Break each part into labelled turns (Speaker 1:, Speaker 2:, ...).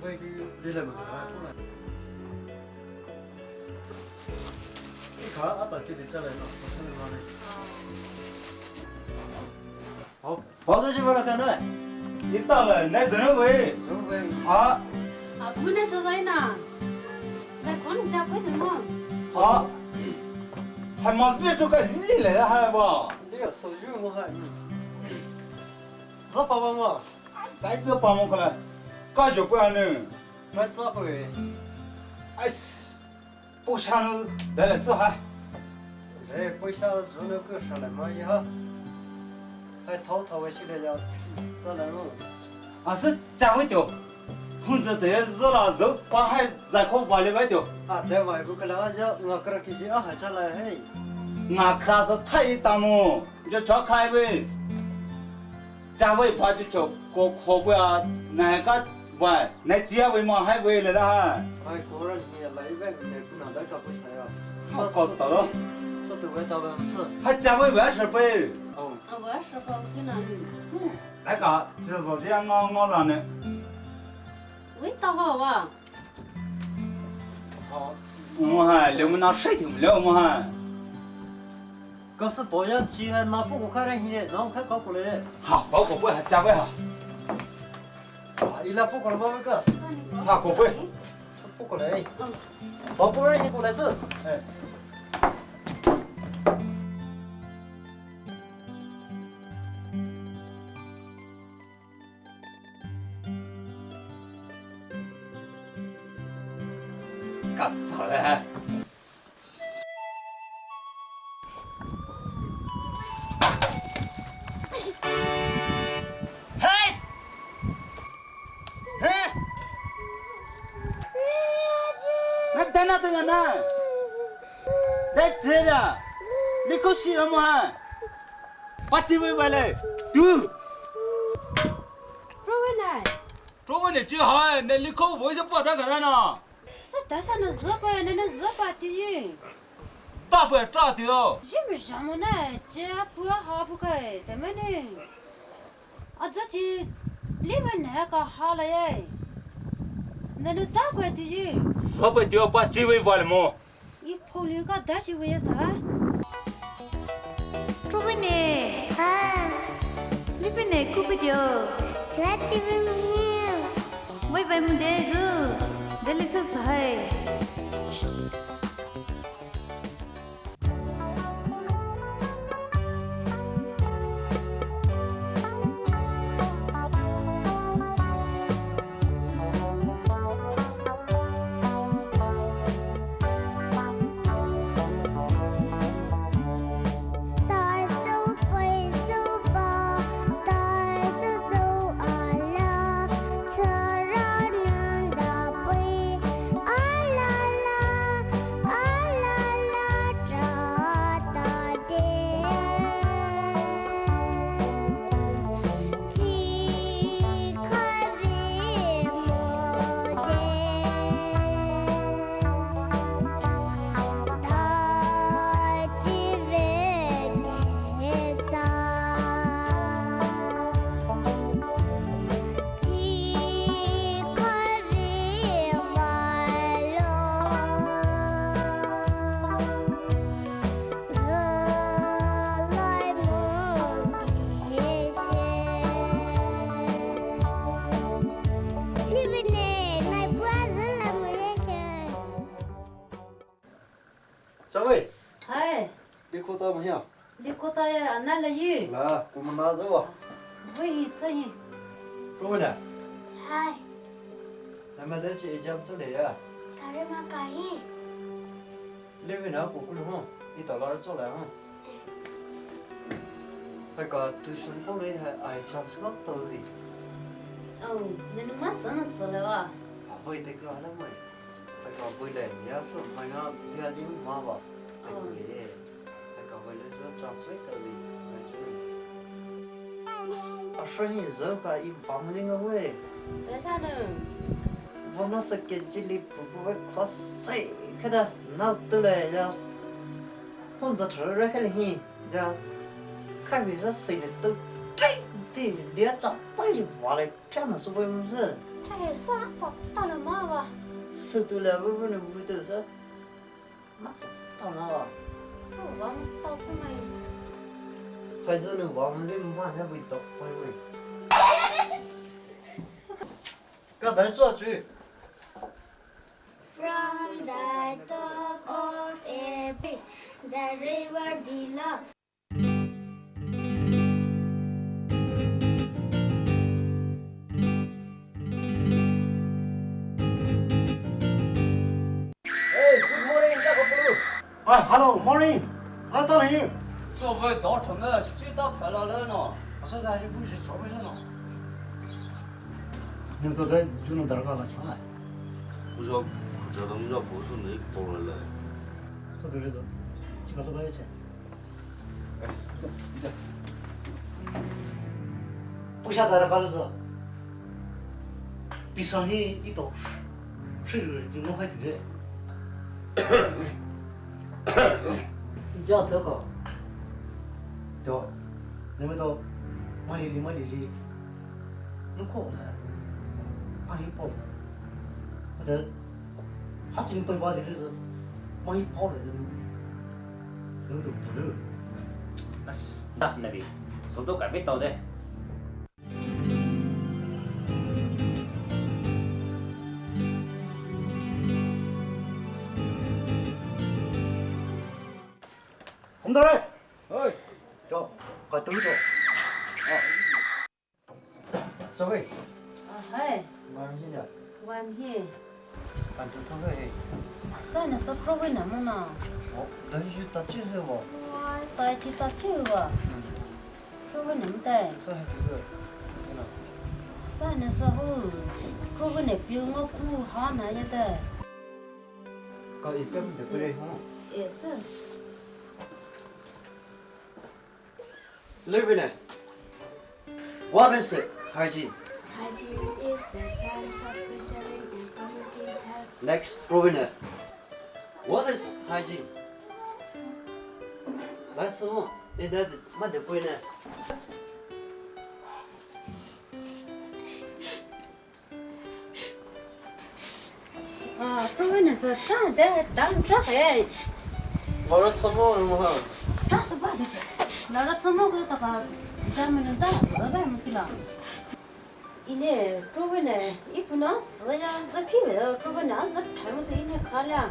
Speaker 1: 会的你来么子啊？过来。你看阿大这里再来了，我才能拿来。好，跑到这边来干呢？
Speaker 2: 你到了，那什么喂？
Speaker 1: 什么喂？
Speaker 2: 啊
Speaker 3: 啊，不能说在哪？在光家会的吗？
Speaker 2: 啊，还没别这个你来还不？
Speaker 1: 你要手续我还。这爸爸嘛，
Speaker 2: 在这帮忙过来，干就不要呢。
Speaker 1: 来这不喂？
Speaker 2: 哎，不想来了是还？
Speaker 1: 哎，不晓得那个啥来嘛以后，还偷偷的去了要这来么？
Speaker 2: 啊是家会丢，红着的热了肉，把还热口往里面丢。
Speaker 1: 啊，在外部个了就我个人其实啊还这来嘿。
Speaker 2: 我看是太大么，就叫开呗。家会怕就叫过可不要那个喂，那家会嘛还会来的哈。
Speaker 1: 哎，果然你来一遍，你不能来个不才啊。
Speaker 2: 好搞到了，
Speaker 1: 这都会到了是。
Speaker 2: 还家会完事呗。
Speaker 1: 哦。
Speaker 3: 啊，我是搞不能的。
Speaker 2: 那个就是这样我让的。
Speaker 3: 味道好哇。
Speaker 1: 好。
Speaker 2: 我还你们那谁听不了我还。
Speaker 1: 可是保养机还拿不过开人去，然后开搞过来。
Speaker 2: 好，搞过会还加会哈。
Speaker 1: 啊，伊拉不过来嘛那个。
Speaker 2: 啥过会？
Speaker 1: 是不过来。
Speaker 3: 嗯。
Speaker 1: 我不让你过来是。哎。
Speaker 2: 干好了。那，来这的，你搞死他们！把这位回来，丢。
Speaker 3: 这位呢？
Speaker 2: 这位呢就好，那你可为什么把他干呢？
Speaker 3: 是但是那热吧，那热吧的。
Speaker 2: 大不炸掉。
Speaker 3: 有什么呢？这不要好不开，怎么呢？啊，这就里面那个好了耶。那都大不的。
Speaker 2: 啥不掉把这位回来么？
Speaker 3: 一泡绿个大就为啥？
Speaker 4: 这边呢？啊，那边呢？可不掉。
Speaker 5: 这边没有。
Speaker 4: 喂喂，没得着，这里是啥？
Speaker 1: 小伟。
Speaker 3: 哎。
Speaker 1: 你过到没有？
Speaker 3: 你过到呀？哪里有？
Speaker 1: 来，我们拿走啊。
Speaker 3: 喂，这样。
Speaker 1: 这位呢？
Speaker 5: 嗨。
Speaker 1: 那么在这家这里啊？
Speaker 5: 他这么干伊。
Speaker 1: 你为哪过过来哈？你到哪儿做来哈？那个对生活里还爱尝试个多的。
Speaker 3: 哦，那你妈真的做了啊？
Speaker 1: 啊，会的个那么。那个回来你要是没有你要领妈吧？对不对？那个回来是长最多的，那就。啊，所以这个一方面个喂。
Speaker 3: 为啥呢？
Speaker 1: 我那是给这里不会靠谁看的，那都来呀。混着吃热开了嘿，呀，看为啥谁的都对的，连着白话来，这样是为么事？
Speaker 3: 太酸不到了嘛吧？
Speaker 1: 是都来问问的屋头是，没知道嘛吧？
Speaker 3: 是我们到这么
Speaker 1: 还是能我们的马上味道，喂喂。刚才做去。
Speaker 5: From the top of a bridge, the river below.
Speaker 1: ，Good morning，这个不录。
Speaker 6: 哎，Hello morning，啊，大人鱼，
Speaker 2: 说不到什么，就到漂亮了呢。
Speaker 6: 我说咱就不是找不着呢。你到底就能得个了啥？
Speaker 7: 我说，这他们家不是那包人来。
Speaker 6: 这都是几个多块钱？不晓得那个是，比上年一刀12.5块多。
Speaker 1: 你叫多高？
Speaker 6: 对，你们到马里里，能过来，马里包，我的，还真不把的就是马里包来的，那都不热。
Speaker 8: 那边是都改不到的。
Speaker 6: 洪大人，
Speaker 2: 哎，
Speaker 6: 哟，快等一等。
Speaker 1: 这位，
Speaker 3: 嗨，
Speaker 1: 马上现在，
Speaker 3: 外面
Speaker 1: 俺都偷个嘿。
Speaker 3: 算了，说周围能不能？
Speaker 1: 哦，等于到就是我，
Speaker 3: 带去到这个，周围能带。
Speaker 1: 这还就是，真的。
Speaker 3: 算了时候，周围那边我姑好难一的。
Speaker 1: 搞一个不是不来哈。
Speaker 3: 也是。
Speaker 1: Living What is it? Hygiene.
Speaker 5: Hygiene is the science of preserving and promoting health.
Speaker 1: Next, Proviner. What is hygiene? 来什么？你的慢点背呢。
Speaker 3: 啊，周围那是长的，当这还
Speaker 1: 我说什么嘛？
Speaker 3: 这是吧的，那个怎么个那个咱们能打这个么去了？一年周围呢，一不能是呀，这皮了，周围那是全部是一年看了。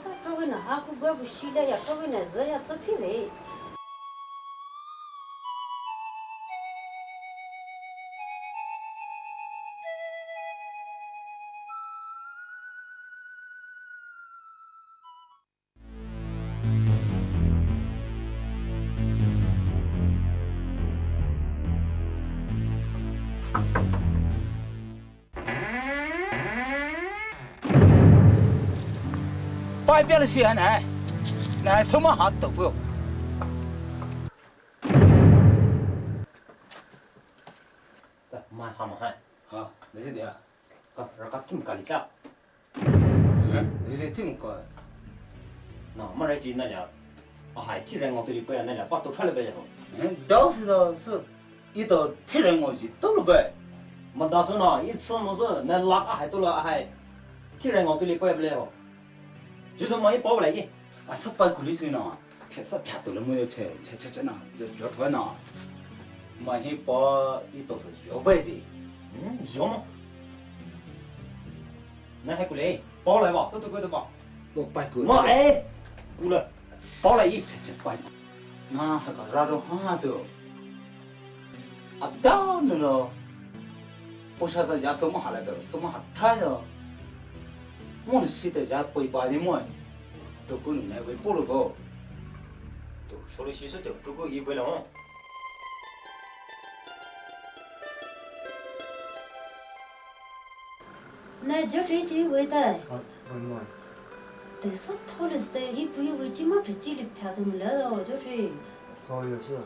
Speaker 3: 啥周围那还不怪不洗了呀？周围那是呀，这皮了。
Speaker 2: 外边的些呢，那什么还都不用。
Speaker 8: 嘛他们还，
Speaker 2: 啊，那是的。
Speaker 8: 个听个里边，
Speaker 2: 那是听过。
Speaker 8: 那么来记那俩，还替人我这里不要那俩把都出来不了。
Speaker 2: 当时呢是，一到替人我去到了呗。
Speaker 8: 么当时呢，一次么是那拉还都了还，替人我这里不要不了。 就是嘛，一包不来一，
Speaker 2: 啊，是办苦力水呢，开始撇到了没有吃呢，就穿呢，嘛一包一都是摇摆的，
Speaker 8: 摇嘛，那还过来，包来吧，都过来吧，
Speaker 2: 我办过。
Speaker 8: 嘛哎，过来，包来一，
Speaker 2: 这办，那还个让人哈子，啊，当然了，不晓得家什么下来的，什么下穿的。 我的现在家背包的么，都可能来回补了个。
Speaker 8: 都说的其实都这个一为了。
Speaker 3: 那就是一句为的，
Speaker 6: 啊，为么？
Speaker 3: 但是他的是一不一为几毛这几里票都没了的，就是，
Speaker 6: 他也是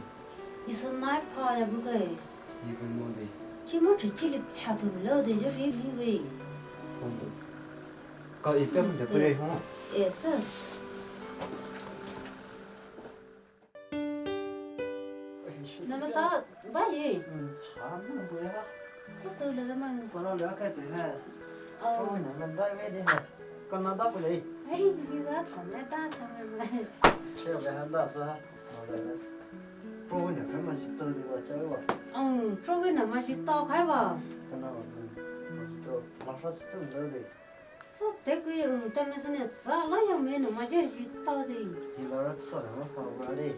Speaker 3: 你说哪怕也不给，
Speaker 6: 一分么的，
Speaker 3: 几毛这几里票都没了的，就是因为，
Speaker 6: 他们
Speaker 1: 搞一个不是不来哈。
Speaker 3: 也是。 那么大，万一
Speaker 1: 差那么多呀？
Speaker 3: sao từ là mà
Speaker 1: sau đó lỡ cái thứ hai
Speaker 3: ờ
Speaker 1: trôi này mình tay về đi hả còn nó đắp đi
Speaker 3: ấy bây giờ chẳng lẽ ta thằng mày
Speaker 1: treo về hắn ta sao trôi này cái mà chỉ từ đi vào chơi vào
Speaker 3: trôi bên nào mà chỉ to khai vào
Speaker 1: cái nào mà phát từ nữa đi
Speaker 3: sao thế cái tâm mình sẽ trả lại cho mình mà chỉ to đi
Speaker 1: thì nó rất sợ nó phòng ra đi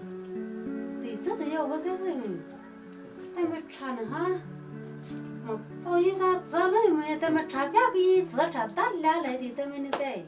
Speaker 3: thì sao thì yêu với cái gì tâm mình trả nữa ha mà bao nhiêu sao trả lại mình tâm mình trả cái gì trả tát lại thì tâm mình thế